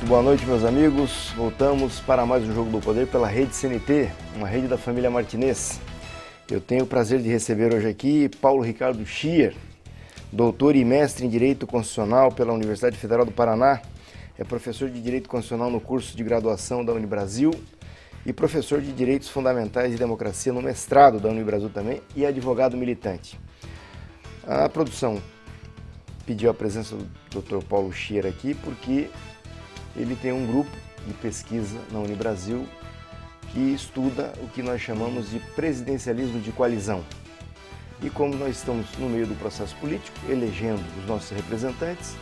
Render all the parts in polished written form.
Boa noite, meus amigos. Voltamos para mais um Jogo do Poder pela Rede CNT, uma rede da família Martinez. Eu tenho o prazer de receber hoje aqui Paulo Ricardo Schier, doutor e mestre em Direito Constitucional pela Universidade Federal do Paraná, é professor de Direito Constitucional no curso de graduação da Unibrasil e professor de Direitos Fundamentais e Democracia no mestrado da Unibrasil também e advogado militante. A produção pediu a presença do Dr. Paulo Schier aqui porque ele tem um grupo de pesquisa na Unibrasil que estuda o que nós chamamos de presidencialismo de coalizão. E como nós estamos no meio do processo político, elegendo os nossos representantes,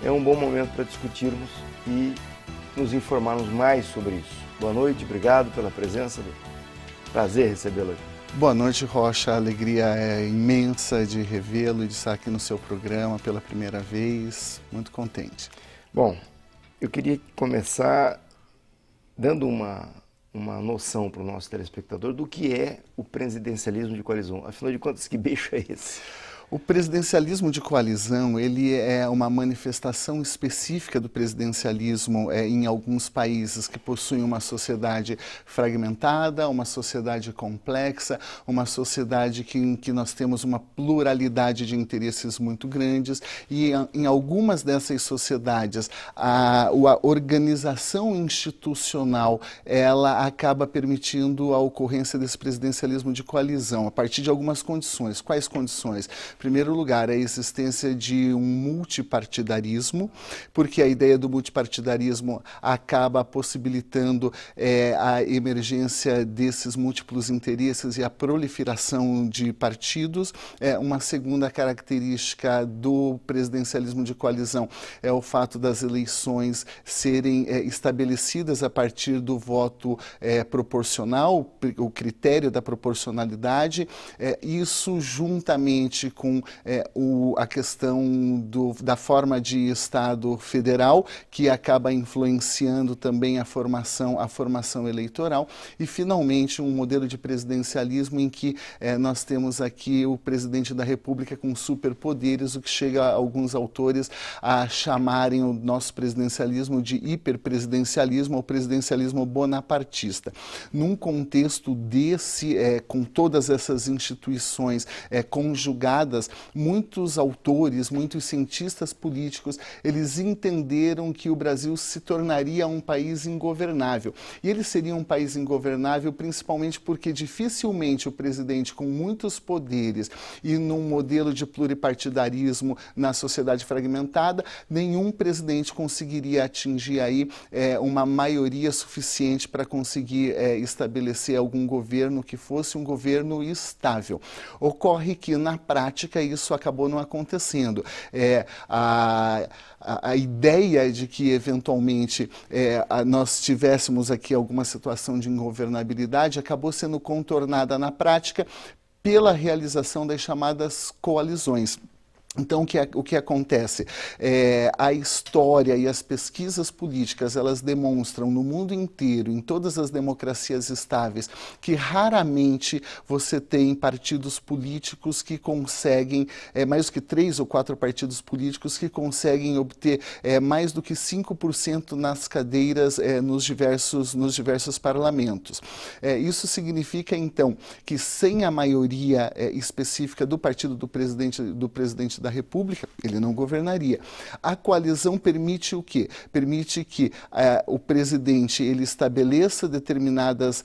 é um bom momento para discutirmos e nos informarmos mais sobre isso. Boa noite, obrigado pela presença, prazer recebê-lo aqui. Boa noite, Rocha. A alegria é imensa de revê-lo e de estar aqui no seu programa pela primeira vez. Muito contente. Bom, eu queria começar dando uma noção para o nosso telespectador do que é o presidencialismo de coalizão. Afinal de contas, que bicho é esse? O presidencialismo de coalizão, ele é uma manifestação específica do presidencialismo em alguns países que possuem uma sociedade fragmentada, uma sociedade complexa, uma sociedade em que nós temos uma pluralidade de interesses muito grandes e em algumas dessas sociedades a organização institucional ela acaba permitindo a ocorrência desse presidencialismo de coalizão a partir de algumas condições. Quais condições? Em primeiro lugar, a existência de um multipartidarismo, porque a ideia do multipartidarismo acaba possibilitando a emergência desses múltiplos interesses e a proliferação de partidos. Uma segunda característica do presidencialismo de coalizão é o fato das eleições serem estabelecidas a partir do voto proporcional, o critério da proporcionalidade. Isso juntamente com a questão da forma de Estado federal, que acaba influenciando também a formação eleitoral, e finalmente um modelo de presidencialismo em que nós temos aqui o presidente da República com superpoderes, o que chega a alguns autores a chamarem o nosso presidencialismo de hiperpresidencialismo ou presidencialismo bonapartista. Num contexto desse, com todas essas instituições conjugadas, muitos autores, muitos cientistas políticos, eles entenderam que o Brasil se tornaria um país ingovernável. E ele seria um país ingovernável principalmente porque dificilmente o presidente com muitos poderes e num modelo de pluripartidarismo na sociedade fragmentada, nenhum presidente conseguiria atingir aí uma maioria suficiente para conseguir estabelecer algum governo que fosse um governo estável. Ocorre que na prática isso acabou não acontecendo. A ideia de que eventualmente nós tivéssemos aqui alguma situação de ingovernabilidade acabou sendo contornada na prática pela realização das chamadas coalizões. Então, o que acontece? A história e as pesquisas políticas, elas demonstram no mundo inteiro, em todas as democracias estáveis, que raramente você tem partidos políticos que conseguem, mais do que 3 ou 4 partidos políticos que conseguem obter mais do que 5% nas cadeiras nos diversos parlamentos. Isso significa, então, que sem a maioria específica do partido do presidente da República, ele não governaria. A coalizão permite o quê? Permite que o presidente ele estabeleça determinadas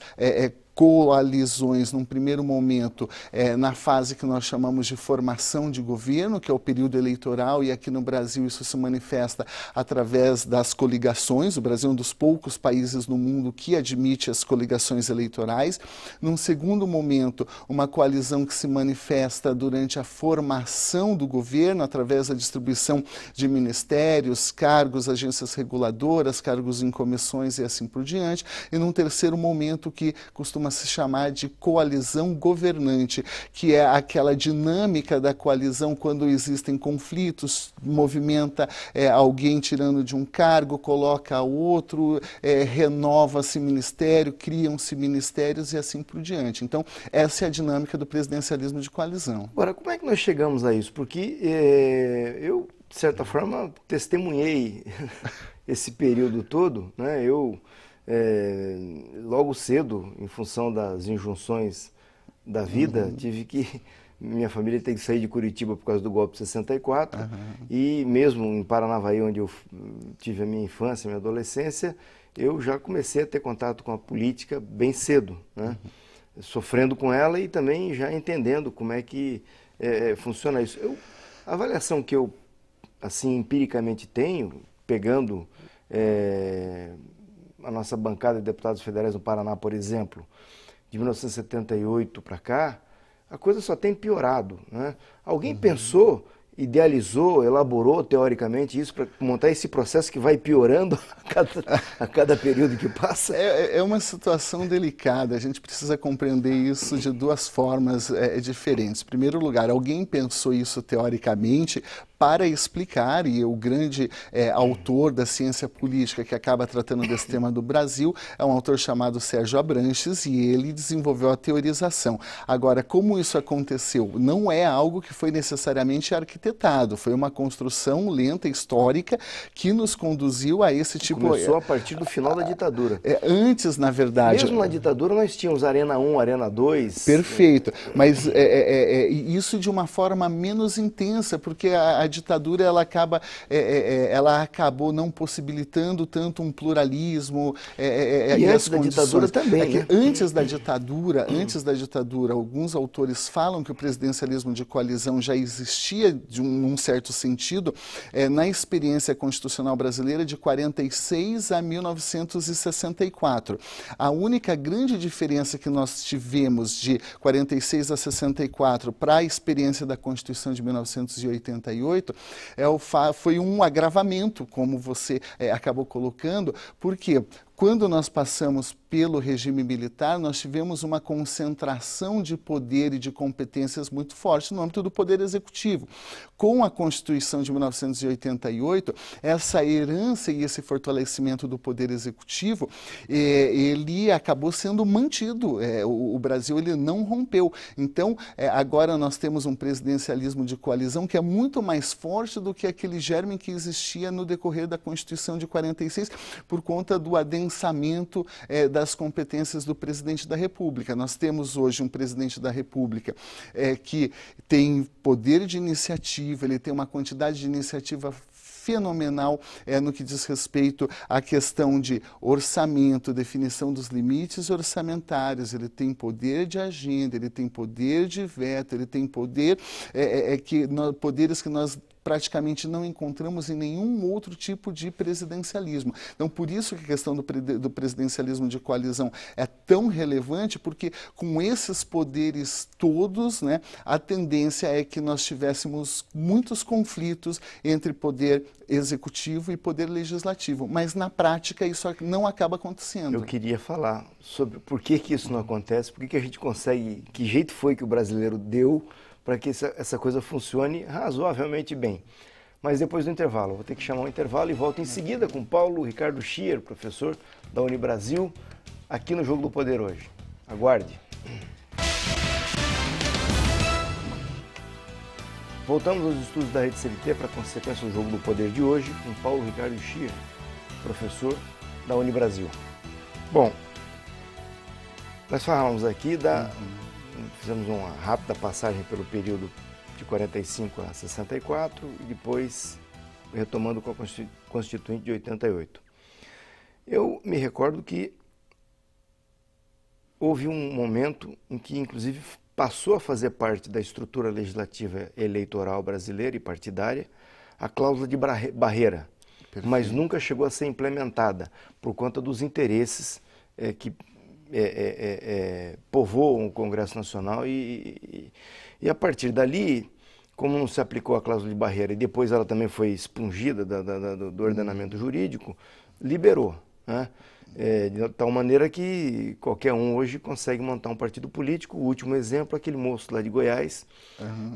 coalizões num primeiro momento na fase que nós chamamos de formação de governo, que é o período eleitoral, e aqui no Brasil isso se manifesta através das coligações. O Brasil é um dos poucos países no mundo que admite as coligações eleitorais. Num segundo momento, uma coalizão que se manifesta durante a formação do governo, através da distribuição de ministérios, cargos, agências reguladoras, cargos em comissões e assim por diante. E num terceiro momento que costuma se chamar de coalizão governante, que é aquela dinâmica da coalizão quando existem conflitos, movimenta alguém tirando de um cargo, coloca outro, renova-se ministério, criam-se ministérios e assim por diante. Então, essa é a dinâmica do presidencialismo de coalizão. Agora, como é que nós chegamos a isso? Porque eu, de certa forma, testemunhei esse período todo, né, eu logo cedo, em função das injunções da vida, minha família teve que sair de Curitiba por causa do golpe de 64, e mesmo em Paranavaí, onde eu tive a minha infância, minha adolescência, eu já comecei a ter contato com a política bem cedo, né? Sofrendo com ela e também já entendendo como é que funciona isso. A avaliação que eu, assim, empiricamente tenho, pegando a nossa bancada de deputados federais no Paraná, por exemplo, de 1978 para cá, a coisa só tem piorado, né? Alguém pensou, idealizou, elaborou teoricamente isso para montar esse processo que vai piorando a cada período que passa? É uma situação delicada, a gente precisa compreender isso de duas formas diferentes. Em primeiro lugar, alguém pensou isso teoricamente para explicar, e o grande autor da ciência política que acaba tratando desse tema do Brasil é um autor chamado Sérgio Abranches, e ele desenvolveu a teorização. Agora, como isso aconteceu? Não é algo que foi necessariamente arquitetado, foi uma construção lenta, histórica, que nos conduziu a esse tipo... Começou a partir do final da ditadura. Antes, na verdade... Mesmo na ditadura nós tínhamos Arena 1, Arena 2... Perfeito, mas isso de uma forma menos intensa, porque a ditadura ela acabou não possibilitando tanto um pluralismo e antes da ditadura também, né? Antes da ditadura, alguns autores falam que o presidencialismo de coalizão já existia de um certo sentido na experiência constitucional brasileira de 46 a 1964. A única grande diferença que nós tivemos de 46 a 64 para a experiência da Constituição de 1988 foi um agravamento, como você acabou colocando, porque quando nós passamos pelo regime militar, nós tivemos uma concentração de poder e de competências muito forte no âmbito do Poder Executivo. Com a Constituição de 1988, essa herança e esse fortalecimento do Poder Executivo, ele acabou sendo mantido. O Brasil ele não rompeu. Então, agora nós temos um presidencialismo de coalizão que é muito mais forte do que aquele germe que existia no decorrer da Constituição de 46, por conta do adensamento das competências do presidente da República. Nós temos hoje um presidente da República que tem poder de iniciativa, ele tem uma quantidade de iniciativa fenomenal no que diz respeito à questão de orçamento, definição dos limites orçamentários, ele tem poder de agenda, ele tem poder de veto, ele tem poderes que nós praticamente não encontramos em nenhum outro tipo de presidencialismo. Então, por isso que a questão do presidencialismo de coalizão é tão relevante, porque com esses poderes todos, né, a tendência é que nós tivéssemos muitos conflitos entre poder executivo e poder legislativo, mas na prática isso não acaba acontecendo. Eu queria falar sobre por que isso não acontece, por que a gente consegue, que jeito foi que o brasileiro deu para que essa coisa funcione razoavelmente bem. Mas depois do intervalo, eu vou ter que chamar um intervalo e volto em seguida com Paulo Ricardo Schier, professor da Unibrasil, aqui no Jogo do Poder hoje. Aguarde. Voltamos aos estudos da Rede CNT para a consequência do Jogo do Poder de hoje, com Paulo Ricardo Schier, professor da Unibrasil. Bom, nós falamos aqui fizemos uma rápida passagem pelo período de 45 a 64 e depois retomando com a Constituinte de 88. Eu me recordo que houve um momento em que, inclusive, passou a fazer parte da estrutura legislativa eleitoral brasileira e partidária a cláusula de barreira, Perfeito. Mas nunca chegou a ser implementada por conta dos interesses que povoam o Congresso Nacional e a partir dali, como não se aplicou a cláusula de barreira e depois ela também foi expungida do ordenamento jurídico, liberou, né? De tal maneira que qualquer um hoje consegue montar um partido político. O último exemplo, aquele moço lá de Goiás,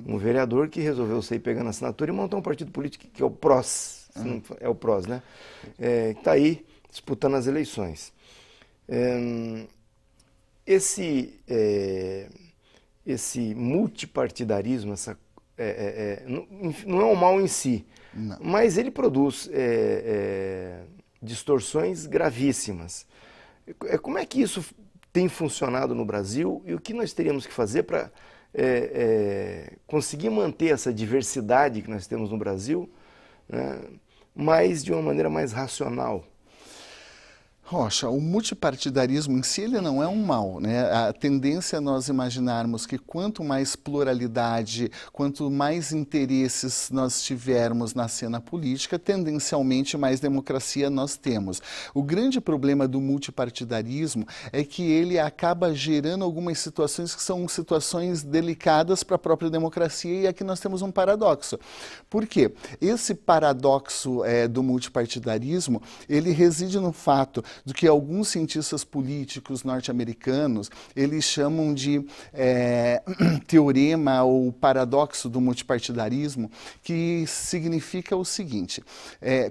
um vereador que resolveu sair pegando assinatura e montar um partido político que é o PROS, é o PROS, né? Está aí disputando as eleições. Esse multipartidarismo, não é um mal em si, não. Mas ele produz distorções gravíssimas. Como é que isso tem funcionado no Brasil e o que nós teríamos que fazer para conseguir manter essa diversidade que nós temos no Brasil, né, mas de uma maneira mais racional? Rocha, o multipartidarismo em si ele não é um mal, né? A tendência é nós imaginarmos que quanto mais pluralidade, quanto mais interesses nós tivermos na cena política, tendencialmente mais democracia nós temos. O grande problema do multipartidarismo é que ele acaba gerando algumas situações que são situações delicadas para a própria democracia, e aqui nós temos um paradoxo. Por quê? Esse paradoxo do multipartidarismo, ele reside no fato do que alguns cientistas políticos norte-americanos, eles chamam de teorema ou paradoxo do multipartidarismo, que significa o seguinte: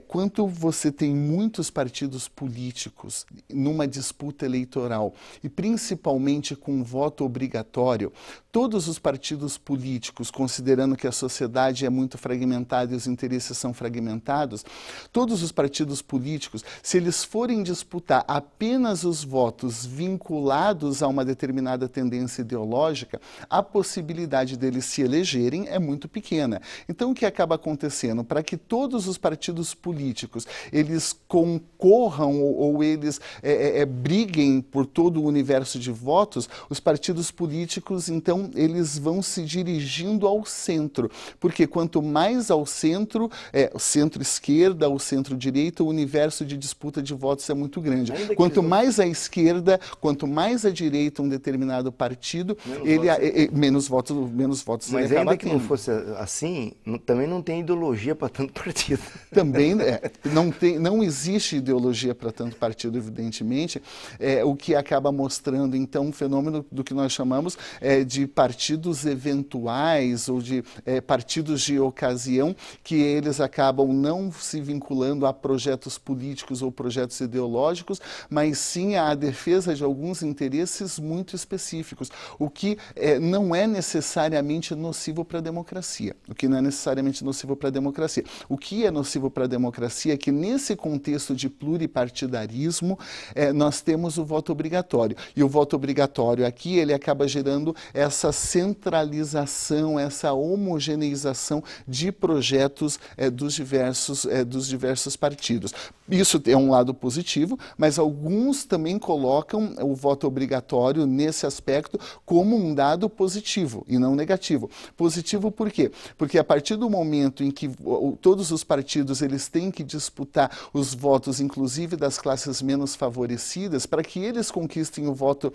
quando você tem muitos partidos políticos numa disputa eleitoral, e principalmente com voto obrigatório, todos os partidos políticos, considerando que a sociedade é muito fragmentada e os interesses são fragmentados, todos os partidos políticos, se eles forem disputar apenas os votos vinculados a uma determinada tendência ideológica, a possibilidade deles se elegerem é muito pequena. Então, o que acaba acontecendo? Para que todos os partidos políticos eles concorram ou eles briguem por todo o universo de votos, os partidos políticos, então, eles vão se dirigindo ao centro, porque quanto mais ao centro, o centro-esquerda, o centro-direita, o universo de disputa de votos é muito grande. Quanto mais à esquerda, quanto mais à direita um determinado partido, menos votos Mas ele acaba ainda que não fosse assim, também não tem ideologia para tanto partido. Também não existe ideologia para tanto partido, evidentemente, o que acaba mostrando, então, um fenômeno do que nós chamamos de partidos eventuais ou de partidos de ocasião, que eles acabam não se vinculando a projetos políticos ou projetos ideológicos, mas sim à defesa de alguns interesses muito específicos, o que não é necessariamente nocivo para a democracia. O que não é necessariamente nocivo para a democracia. O que é nocivo para a democracia é que, nesse contexto de pluripartidarismo, nós temos o voto obrigatório. E o voto obrigatório aqui, ele acaba gerando essa centralização, essa homogeneização de projetos dos diversos partidos. Isso é um lado positivo, mas alguns também colocam o voto obrigatório nesse aspecto como um dado positivo e não negativo. Positivo por quê? Porque a partir do momento em que todos os partidos eles têm que disputar os votos, inclusive das classes menos favorecidas, para que eles conquistem o voto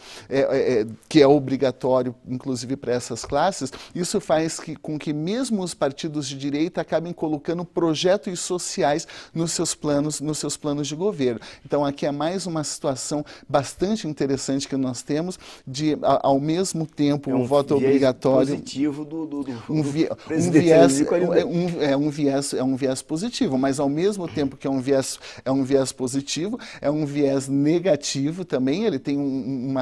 que é obrigatório, inclusive para essas classes, isso faz com que mesmo os partidos de direita acabem colocando projetos sociais nos seus planos de governo. Então, aqui é mais uma situação bastante interessante que nós temos de, ao mesmo tempo, o voto obrigatório... positivo um viés positivo, mas ao mesmo tempo que é um viés positivo, é um viés negativo também, ele tem um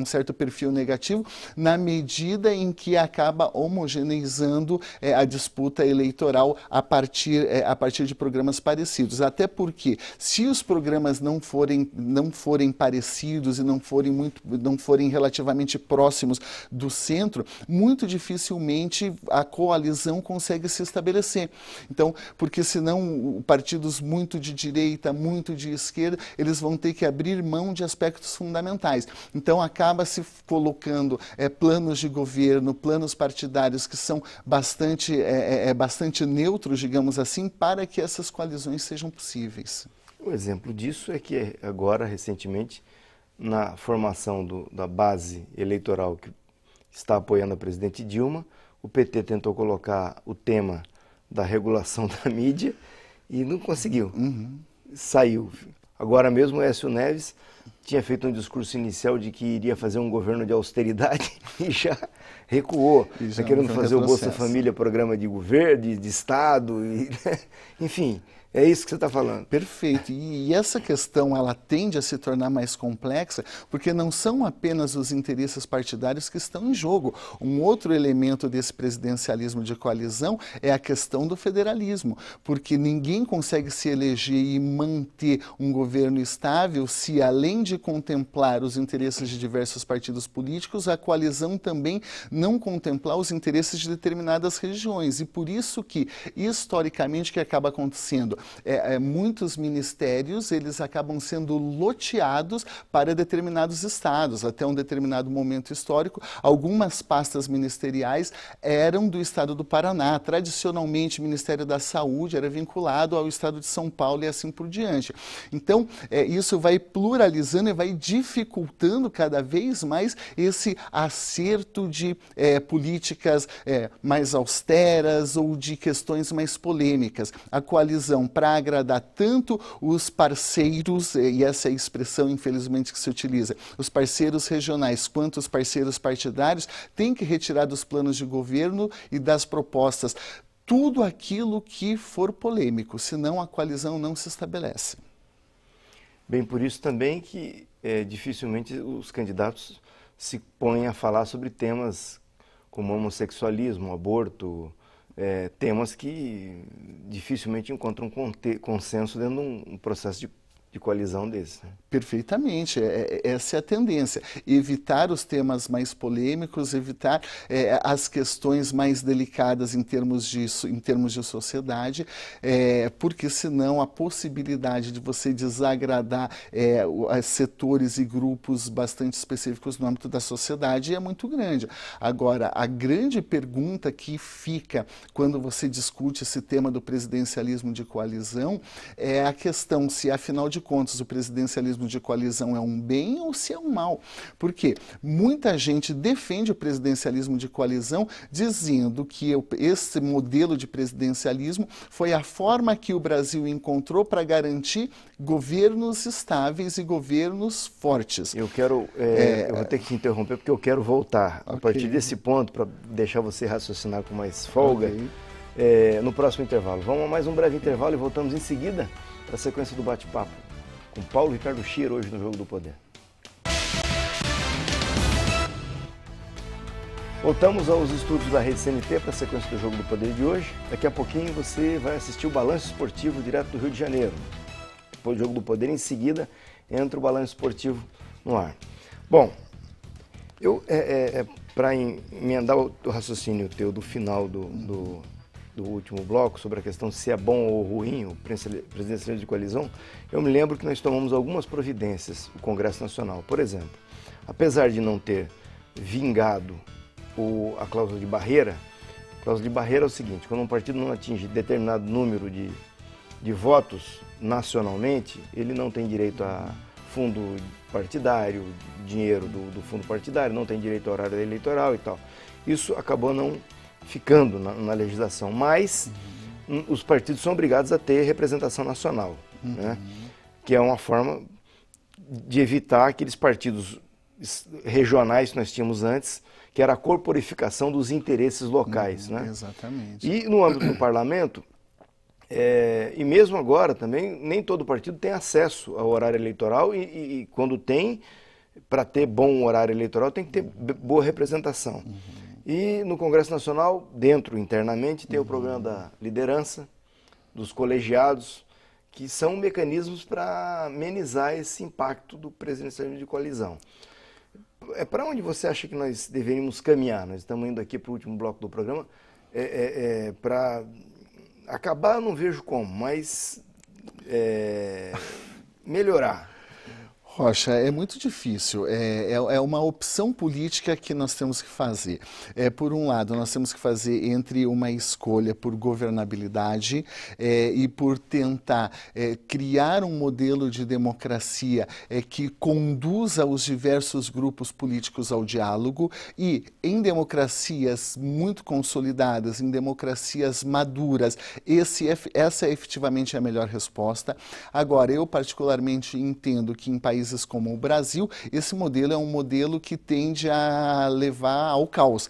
certo perfil negativo, na medida em que acaba homogeneizando a disputa eleitoral a partir de programas parecidos. Até porque, se os programas não forem parecidos e não forem relativamente próximos do centro, muito dificilmente a coalizão consegue se estabelecer. Então, porque senão partidos muito de direita, muito de esquerda, eles vão ter que abrir mão de aspectos fundamentais. Então, acaba se colocando planos de governo, planos partidários que são bastante neutros, digamos assim, para que essas coalizões sejam possíveis. O exemplo disso é que agora, recentemente, na formação da base eleitoral que está apoiando a presidente Dilma, o PT tentou colocar o tema da regulação da mídia e não conseguiu. Saiu. Agora mesmo o Aécio Neves tinha feito um discurso inicial de que iria fazer um governo de austeridade e já recuou. Está querendo fazer o Bolsa Família programa de governo, de Estado, enfim. É isso que você está falando. Perfeito. E essa questão, ela tende a se tornar mais complexa, porque não são apenas os interesses partidários que estão em jogo. Um outro elemento desse presidencialismo de coalizão é a questão do federalismo, porque ninguém consegue se eleger e manter um governo estável se, além de contemplar os interesses de diversos partidos políticos, a coalizão também não contemplar os interesses de determinadas regiões. E por isso que, historicamente, o que acaba acontecendo? Muitos ministérios, eles acabam sendo loteados para determinados estados. Até um determinado momento histórico, algumas pastas ministeriais eram do estado do Paraná. Tradicionalmente, o Ministério da Saúde era vinculado ao estado de São Paulo e assim por diante. Então, isso vai pluralizando e vai dificultando cada vez mais esse acerto de políticas mais austeras ou de questões mais polêmicas. A coalizão, para agradar tanto os parceiros, e essa é a expressão, infelizmente, que se utiliza, os parceiros regionais, quanto os parceiros partidários, tem que retirar dos planos de governo e das propostas tudo aquilo que for polêmico, senão a coalizão não se estabelece. Bem, por isso também que dificilmente os candidatos se põem a falar sobre temas como homossexualismo, aborto, temas que dificilmente encontram consenso dentro de um processo de coalizão desse. Né? Perfeitamente, essa é a tendência. Evitar os temas mais polêmicos, evitar as questões mais delicadas em termos de sociedade, porque senão a possibilidade de você desagradar setores e grupos bastante específicos no âmbito da sociedade é muito grande. Agora, a grande pergunta que fica quando você discute esse tema do presidencialismo de coalizão é a questão se, afinal de contas, o presidencialismo de coalizão é um bem ou se é um mal. Porque muita gente defende o presidencialismo de coalizão dizendo que esse modelo de presidencialismo foi a forma que o Brasil encontrou para garantir governos estáveis e governos fortes. Eu vou ter que te interromper porque eu quero voltar a partir desse ponto para deixar você raciocinar com mais folga no próximo intervalo. Vamos a mais um breve intervalo e voltamos em seguida para a sequência do bate-papo com Paulo Ricardo Schier, hoje no Jogo do Poder. Voltamos aos estúdios da Rede CNT para a sequência do Jogo do Poder de hoje. Daqui a pouquinho você vai assistir o Balanço Esportivo direto do Rio de Janeiro. Depois do Jogo do Poder, em seguida, entra o Balanço Esportivo no ar. Bom, para emendar o raciocínio teu do final do último bloco, sobre a questão se é bom ou ruim o presidencialismo de coalizão, eu me lembro que nós tomamos algumas providências no Congresso Nacional. Por exemplo, apesar de não ter vingado a cláusula de barreira, a cláusula de barreira é o seguinte: quando um partido não atinge determinado número de votos nacionalmente, ele não tem direito a fundo partidário, dinheiro do fundo partidário, não tem direito a horário eleitoral e tal. Isso acabou não ficando na legislação, mas os partidos são obrigados a ter representação nacional, né? Que é uma forma de evitar aqueles partidos regionais que nós tínhamos antes, que era a corporificação dos interesses locais. Né? Exatamente. E no âmbito do parlamento, e mesmo agora também, nem todo partido tem acesso ao horário eleitoral e quando tem, para ter bom horário eleitoral, tem que ter boa representação. E no Congresso Nacional, internamente, tem o programa da liderança, dos colegiados, que são mecanismos para amenizar esse impacto do presidencialismo de coalizão. Para onde você acha que nós deveríamos caminhar? Nós estamos indo aqui para o último bloco do programa. Para acabar, eu não vejo como, mas melhorar. Rocha, é muito difícil, é uma opção política que nós temos que fazer. Por um lado, nós temos que fazer entre uma escolha por governabilidade e por tentar criar um modelo de democracia que conduza os diversos grupos políticos ao diálogo e, em democracias muito consolidadas, em democracias maduras, essa é efetivamente a melhor resposta. Agora, eu particularmente entendo que em países como o Brasil, esse modelo é um modelo que tende a levar ao caos.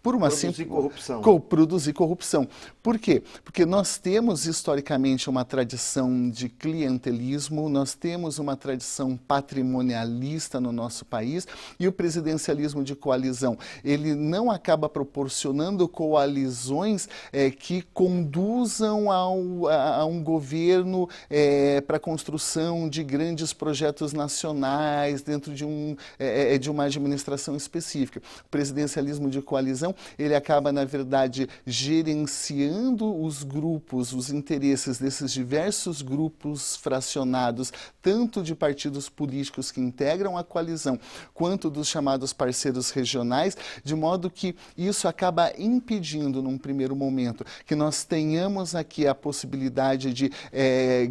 Produzir corrupção. Por quê? Porque nós temos historicamente uma tradição de clientelismo, nós temos uma tradição patrimonialista no nosso país e o presidencialismo de coalizão, ele não acaba proporcionando coalizões que conduzam a um governo para a construção de grandes projetos nacionais dentro de uma administração específica. O presidencialismo de coalizão, ele acaba, na verdade, gerenciando os grupos, os interesses desses diversos grupos fracionados, tanto de partidos políticos que integram a coalizão, quanto dos chamados parceiros regionais, de modo que isso acaba impedindo, num primeiro momento, que nós tenhamos aqui a possibilidade de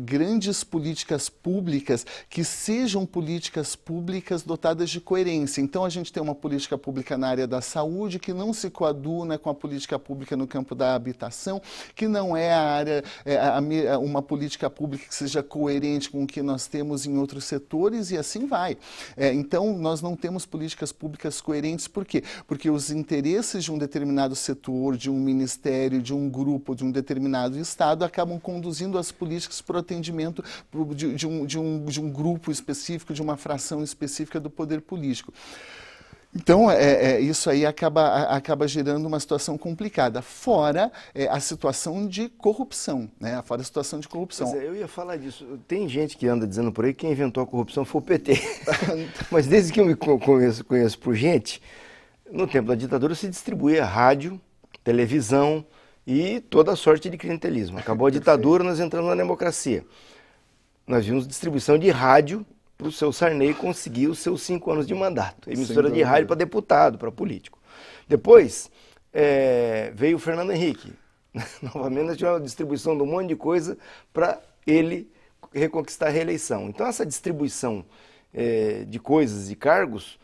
grandes políticas públicas que sejam políticas públicas dotadas de coerência. Então, a gente tem uma política pública na área da saúde que não se coaduna com a política pública no campo da habitação, que não é uma política pública que seja coerente com o que nós temos em outros setores e assim vai. Então, nós não temos políticas públicas coerentes, por quê? Porque os interesses de um determinado setor, de um ministério, de um grupo, de um determinado estado, acabam conduzindo as políticas para o atendimento de um grupo específico, de uma fração específica do poder político. Então, isso aí acaba gerando uma situação complicada, fora a situação de corrupção, né? Fora a situação de corrupção. Pois eu ia falar disso. Tem gente que anda dizendo por aí que quem inventou a corrupção foi o PT. Mas desde que eu me conheço por gente, no tempo da ditadura se distribuía rádio, televisão e toda sorte de clientelismo. Acabou a ditadura, nós entramos na democracia. Nós vimos distribuição de rádio para o seu Sarney conseguir os seus 5 anos de mandato. Emissora de rádio para deputado, para político. Depois veio o Fernando Henrique. Novamente nós tivemos uma distribuição de um monte de coisa para ele reconquistar a reeleição. Então essa distribuição de coisas e cargos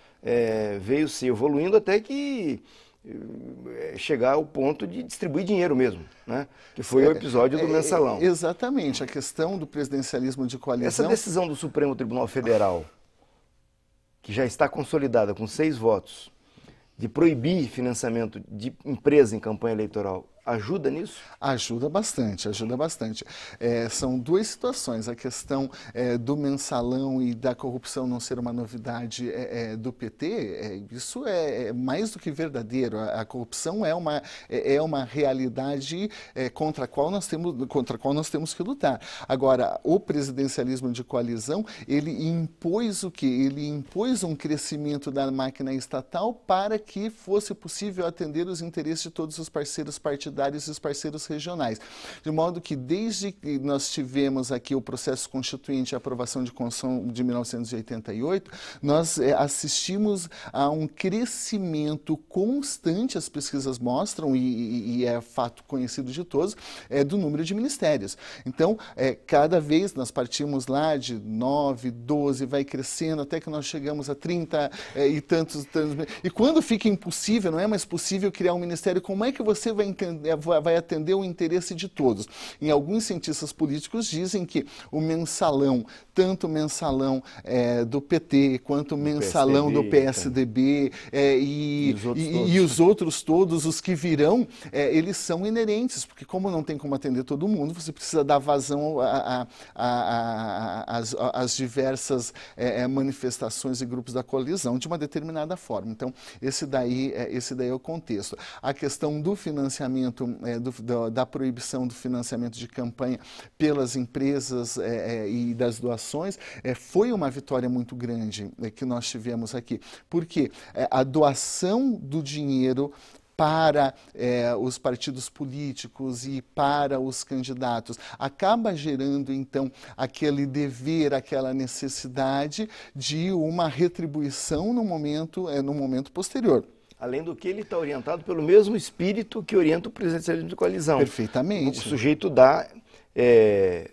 veio se evoluindo até que chegar ao ponto de distribuir dinheiro mesmo, né? Que foi o episódio do mensalão. Exatamente, a questão do presidencialismo de coalizão... Essa decisão do Supremo Tribunal Federal, que já está consolidada com 6 votos, de proibir financiamento de empresa em campanha eleitoral, ajuda nisso? Ajuda bastante, ajuda bastante. São duas situações, a questão do mensalão e da corrupção não ser uma novidade do PT, isso é mais do que verdadeiro. A corrupção é uma realidade contra a qual nós temos que lutar. Agora, o presidencialismo de coalizão, ele impôs o quê? Ele impôs um crescimento da máquina estatal para que fosse possível atender os interesses de todos os parceiros partidários e os parceiros regionais. De modo que, desde que nós tivemos aqui o processo constituinte e a aprovação de Constituição de 1988, nós assistimos a um crescimento constante, as pesquisas mostram, e é fato conhecido de todos, do número de ministérios. Então, cada vez nós partimos lá de 9, 12, vai crescendo, até que nós chegamos a 30 e tantos. E quando fica impossível, não é mais possível criar um ministério, como é que você vai atender o interesse de todos? Em alguns cientistas políticos dizem que o mensalão, tanto o mensalão do PT, quanto o mensalão do PSDB e os outros todos, os que virão, eles são inerentes, porque como não tem como atender todo mundo, você precisa dar vazão às diversas manifestações e grupos da coalizão de uma determinada forma. Então, esse daí é o contexto. A questão do financiamento, da proibição do financiamento de campanha pelas empresas e das doações, foi uma vitória muito grande que nós tivemos aqui. Porque a doação do dinheiro para os partidos políticos e para os candidatos acaba gerando, então, aquele dever, aquela necessidade de uma retribuição no momento posterior. Além do que, ele está orientado pelo mesmo espírito que orienta o presidencialismo de coalizão. Perfeitamente. O sujeito dá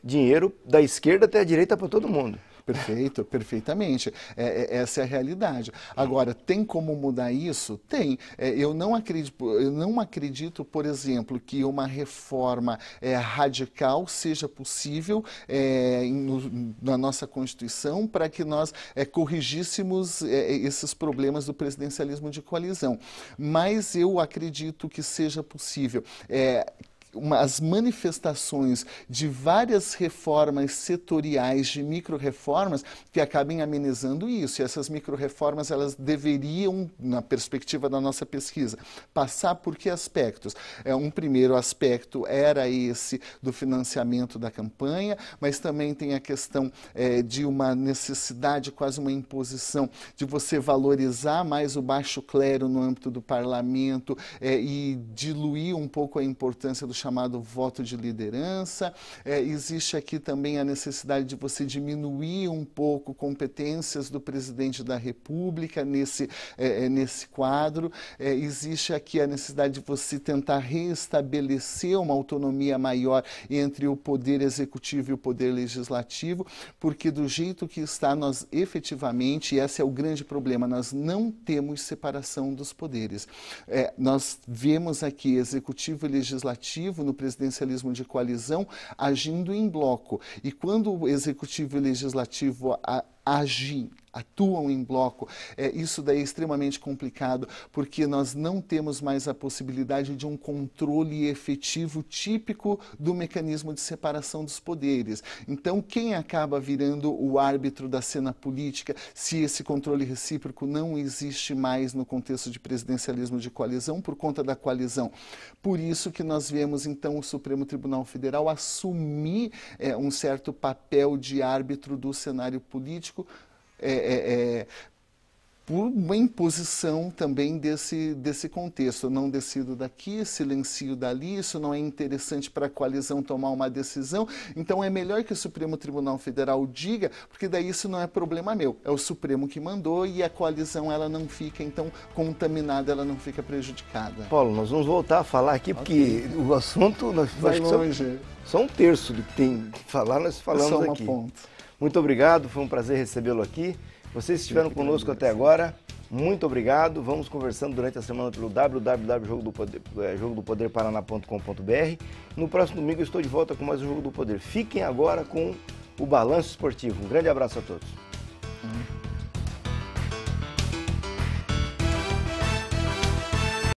dinheiro da esquerda até a direita para todo mundo. Perfeito, perfeitamente. Essa é a realidade. Agora, tem como mudar isso? Tem. Eu não acredito, por exemplo, que uma reforma radical seja possível na nossa Constituição para que nós corrigíssemos esses problemas do presidencialismo de coalizão. Mas eu acredito que seja possível as manifestações de várias reformas setoriais, de micro-reformas, que acabem amenizando isso. E essas micro-reformas, elas deveriam, na perspectiva da nossa pesquisa, passar por que aspectos? Um primeiro aspecto era esse do financiamento da campanha, mas também tem a questão de uma necessidade, quase uma imposição, de você valorizar mais o baixo clero no âmbito do parlamento e diluir um pouco a importância do chamado voto de liderança. Existe aqui também a necessidade de você diminuir um pouco competências do presidente da República nesse quadro. Existe aqui a necessidade de você tentar restabelecer uma autonomia maior entre o poder executivo e o poder legislativo, porque do jeito que está, nós efetivamente, e esse é o grande problema, nós não temos separação dos poderes. Nós vemos aqui executivo e legislativo no presidencialismo de coalizão agindo em bloco. E quando o executivo e o legislativo atuam em bloco, isso daí é extremamente complicado, porque nós não temos mais a possibilidade de um controle efetivo típico do mecanismo de separação dos poderes. Então, quem acaba virando o árbitro da cena política, se esse controle recíproco não existe mais no contexto de presidencialismo de coalizão, por conta da coalizão? Por isso que nós vemos, então, o Supremo Tribunal Federal assumir um certo papel de árbitro do cenário político, por uma imposição também desse contexto. Eu não decido daqui, silencio dali, isso não é interessante para a coalizão tomar uma decisão, então é melhor que o Supremo Tribunal Federal diga, porque daí isso não é problema meu, é o Supremo que mandou e a coalizão ela não fica, então, contaminada, ela não fica prejudicada. Paulo, nós vamos voltar a falar aqui, porque o assunto, nós vai longe. Só um terço do que tem que falar, nós falamos aqui. Muito obrigado, foi um prazer recebê-lo aqui. Vocês que estiveram conosco até agora, muito obrigado. Vamos conversando durante a semana pelo www.jogodopoderparaná.com.br. No próximo domingo eu estou de volta com mais um Jogo do Poder. Fiquem agora com o Balanço Esportivo. Um grande abraço a todos.